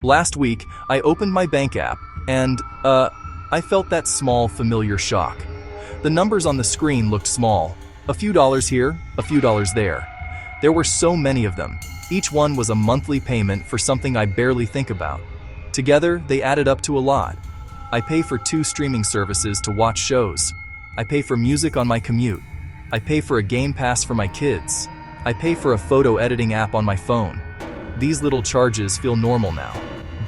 Last week, I opened my bank app, and, I felt that small, familiar shock. The numbers on the screen looked small. A few dollars here, a few dollars there. There were so many of them. Each one was a monthly payment for something I barely think about. Together, they added up to a lot. I pay for 2 streaming services to watch shows. I pay for music on my commute. I pay for a game pass for my kids. I pay for a photo editing app on my phone. These little charges feel normal now.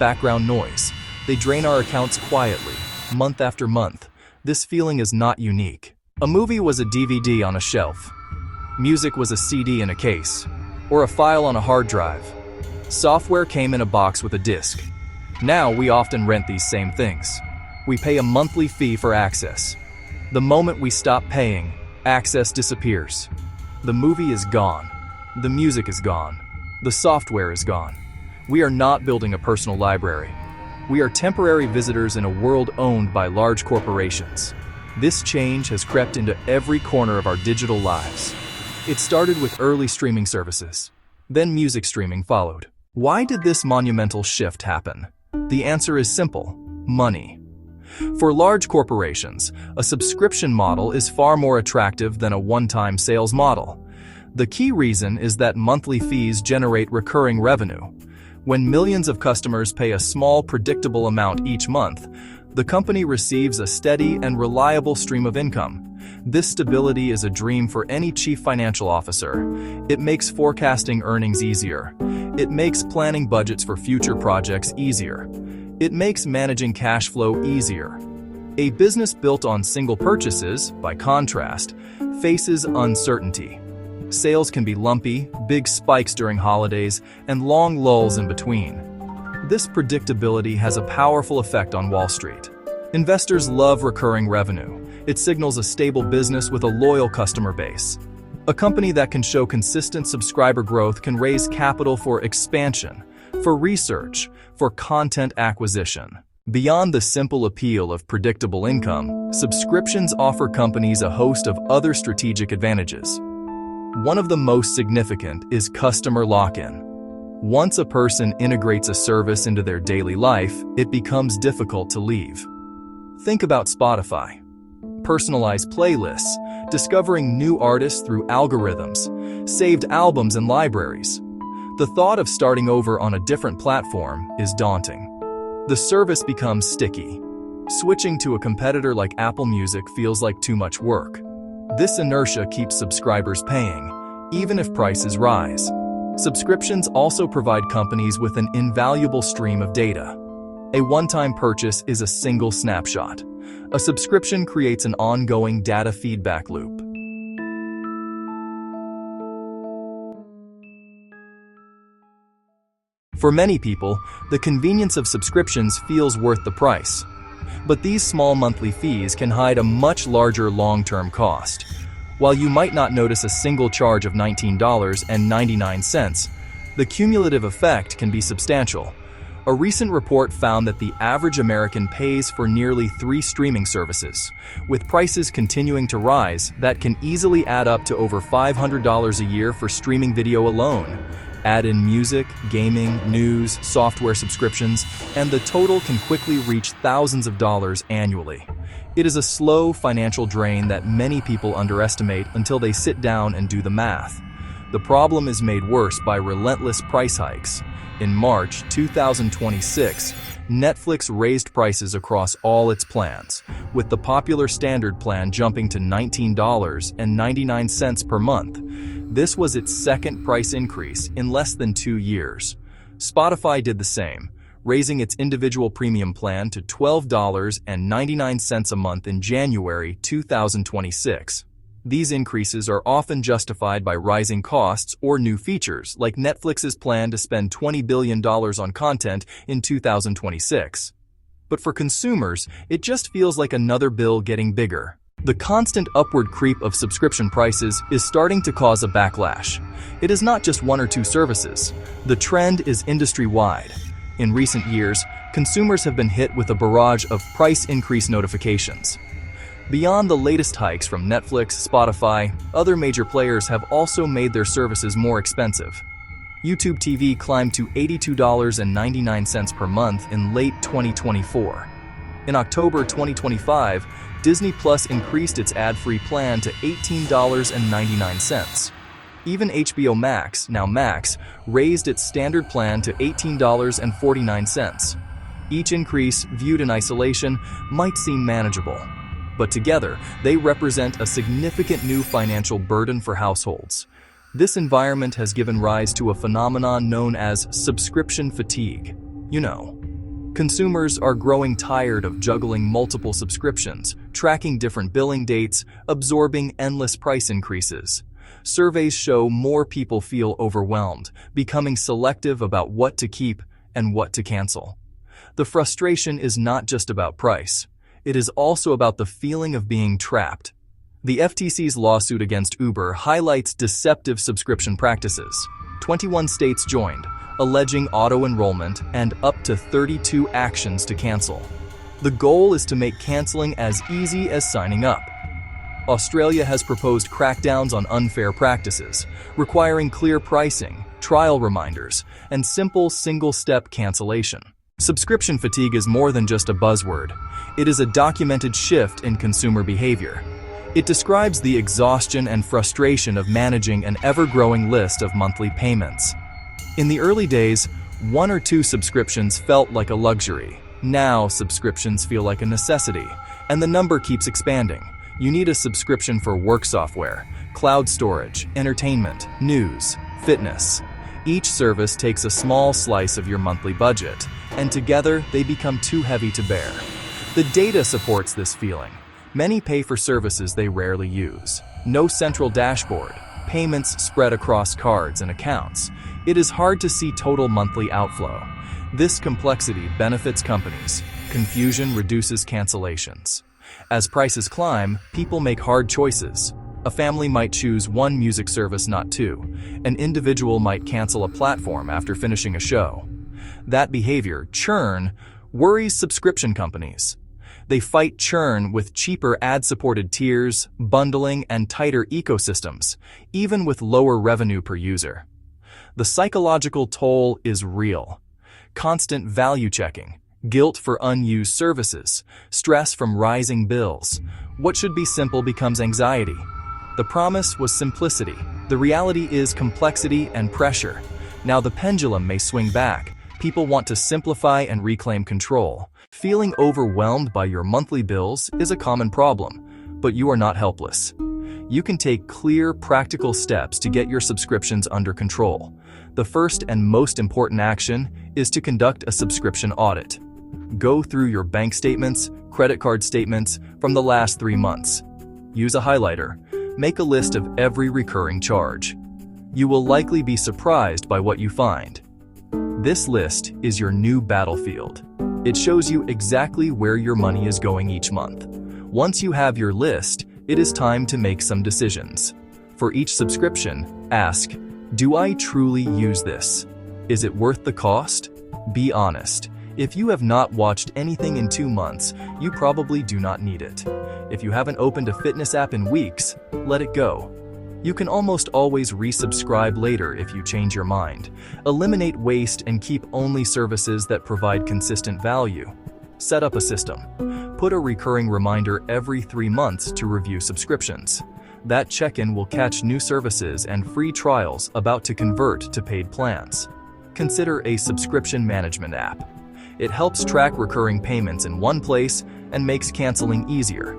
Background noise. They drain our accounts quietly, month after month. This feeling is not unique. A movie was a DVD on a shelf. Music was a CD in a case, or a file on a hard drive. Software came in a box with a disc. Now we often rent these same things. We pay a monthly fee for access. The moment we stop paying, access disappears. The movie is gone. The music is gone. The software is gone. We are not building a personal library. We are temporary visitors in a world owned by large corporations. This change has crept into every corner of our digital lives. It started with early streaming services. Then music streaming followed. Why did this monumental shift happen? The answer is simple: money. For large corporations, a subscription model is far more attractive than a one-time sales model. The key reason is that monthly fees generate recurring revenue. When millions of customers pay a small, predictable amount each month, the company receives a steady and reliable stream of income. This stability is a dream for any chief financial officer. It makes forecasting earnings easier. It makes planning budgets for future projects easier. It makes managing cash flow easier. A business built on single purchases, by contrast, faces uncertainty. Sales can be lumpy, big spikes during holidays, and long lulls in between. This predictability has a powerful effect on Wall Street. Investors love recurring revenue. It signals a stable business with a loyal customer base. A company that can show consistent subscriber growth can raise capital for expansion, for research, for content acquisition. Beyond the simple appeal of predictable income, subscriptions offer companies a host of other strategic advantages. One of the most significant is customer lock-in. Once a person integrates a service into their daily life, it becomes difficult to leave. Think about Spotify. Personalized playlists, discovering new artists through algorithms, saved albums and libraries. The thought of starting over on a different platform is daunting. The service becomes sticky. Switching to a competitor like Apple Music feels like too much work. This inertia keeps subscribers paying, even if prices rise. Subscriptions also provide companies with an invaluable stream of data. A one-time purchase is a single snapshot. A subscription creates an ongoing data feedback loop. For many people, the convenience of subscriptions feels worth the price. But these small monthly fees can hide a much larger long-term cost. While you might not notice a single charge of $19.99, the cumulative effect can be substantial. A recent report found that the average American pays for nearly 3 streaming services. With prices continuing to rise, that can easily add up to over $500 a year for streaming video alone. Add in music, gaming, news, software subscriptions, and the total can quickly reach thousands of dollars annually. It is a slow financial drain that many people underestimate until they sit down and do the math. The problem is made worse by relentless price hikes. In March 2026, Netflix raised prices across all its plans, with the popular standard plan jumping to $19.99 per month. This was its second price increase in less than 2 years. Spotify did the same, raising its individual premium plan to $12.99 a month in January 2026. These increases are often justified by rising costs or new features, like Netflix's plan to spend $20 billion on content in 2026. But for consumers, it just feels like another bill getting bigger. The constant upward creep of subscription prices is starting to cause a backlash. It is not just 1 or 2 services. The trend is industry-wide. In recent years, consumers have been hit with a barrage of price increase notifications. Beyond the latest hikes from Netflix, Spotify, other major players have also made their services more expensive. YouTube TV climbed to $82.99 per month in late 2024. In October 2025, Disney Plus increased its ad-free plan to $18.99. Even HBO Max, now Max, raised its standard plan to $18.49. Each increase, viewed in isolation, might seem manageable, but together, they represent a significant new financial burden for households. This environment has given rise to a phenomenon known as subscription fatigue. Consumers are growing tired of juggling multiple subscriptions, tracking different billing dates, absorbing endless price increases. Surveys show more people feel overwhelmed, becoming selective about what to keep and what to cancel. The frustration is not just about price. It is also about the feeling of being trapped. The FTC's lawsuit against Uber highlights deceptive subscription practices. 21 states joined, alleging auto-enrollment and up to 32 actions to cancel. The goal is to make canceling as easy as signing up. Australia has proposed crackdowns on unfair practices, requiring clear pricing, trial reminders, and simple single-step cancellation. Subscription fatigue is more than just a buzzword. It is a documented shift in consumer behavior. It describes the exhaustion and frustration of managing an ever-growing list of monthly payments. In the early days, 1 or 2 subscriptions felt like a luxury. Now, subscriptions feel like a necessity, and the number keeps expanding. You need a subscription for work software, cloud storage, entertainment, news, fitness. Each service takes a small slice of your monthly budget, and together they become too heavy to bear. The data supports this feeling. Many pay for services they rarely use. No central dashboard, payments spread across cards and accounts. It is hard to see total monthly outflow. This complexity benefits companies. Confusion reduces cancellations. As prices climb, people make hard choices. A family might choose one music service, not 2. An individual might cancel a platform after finishing a show. That behavior, churn, worries subscription companies. They fight churn with cheaper ad-supported tiers, bundling, and tighter ecosystems, even with lower revenue per user. The psychological toll is real. Constant value checking, guilt for unused services, stress from rising bills. What should be simple becomes anxiety. The promise was simplicity. The reality is complexity and pressure. Now the pendulum may swing back. People want to simplify and reclaim control. Feeling overwhelmed by your monthly bills is a common problem, but you are not helpless. You can take clear, practical steps to get your subscriptions under control. The first and most important action is to conduct a subscription audit. Go through your bank statements, credit card statements from the last 3 months. Use a highlighter. Make a list of every recurring charge. You will likely be surprised by what you find. This list is your new battlefield. It shows you exactly where your money is going each month. Once you have your list, it is time to make some decisions. For each subscription, ask, do I truly use this? Is it worth the cost? Be honest. If you have not watched anything in 2 months, you probably do not need it. If you haven't opened a fitness app in weeks, let it go. You can almost always resubscribe later if you change your mind. Eliminate waste and keep only services that provide consistent value. Set up a system. Put a recurring reminder every 3 months to review subscriptions. That check-in will catch new services and free trials about to convert to paid plans. Consider a subscription management app. It helps track recurring payments in one place and makes canceling easier.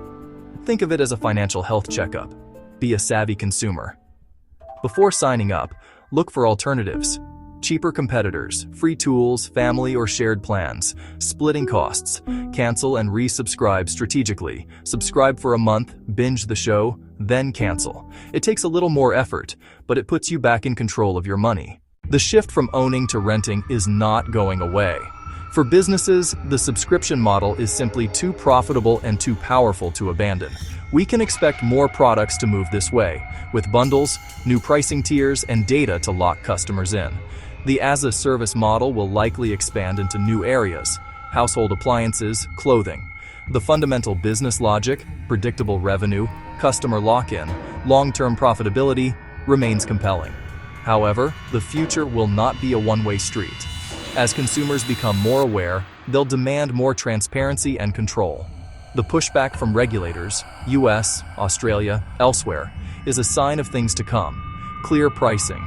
Think of it as a financial health checkup. Be a savvy consumer. Before signing up, look for alternatives. Cheaper competitors, free tools, family or shared plans, splitting costs. Cancel and resubscribe strategically. Subscribe for a month, binge the show, then cancel. It takes a little more effort, but it puts you back in control of your money. The shift from owning to renting is not going away. For businesses, the subscription model is simply too profitable and too powerful to abandon. We can expect more products to move this way, with bundles, new pricing tiers, and data to lock customers in. The as-a-service model will likely expand into new areas: household appliances, clothing. The fundamental business logic, predictable revenue, customer lock-in, long-term profitability, remains compelling. However, the future will not be a one-way street. As consumers become more aware, they'll demand more transparency and control. The pushback from regulators, US, Australia, elsewhere, is a sign of things to come. Clear pricing,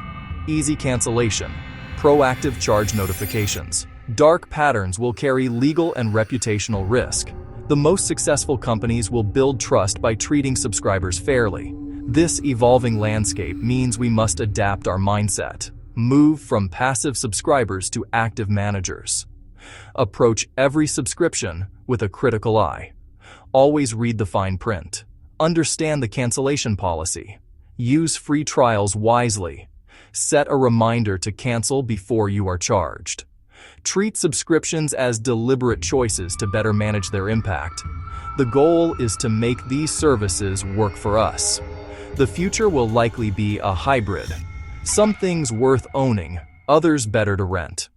easy cancellation, proactive charge notifications. Dark patterns will carry legal and reputational risk. The most successful companies will build trust by treating subscribers fairly. This evolving landscape means we must adapt our mindset, move from passive subscribers to active managers. Approach every subscription with a critical eye. Always read the fine print. Understand the cancellation policy. Use free trials wisely. Set a reminder to cancel before you are charged. Treat subscriptions as deliberate choices to better manage their impact. The goal is to make these services work for us. The future will likely be a hybrid. Some things worth owning, others better to rent.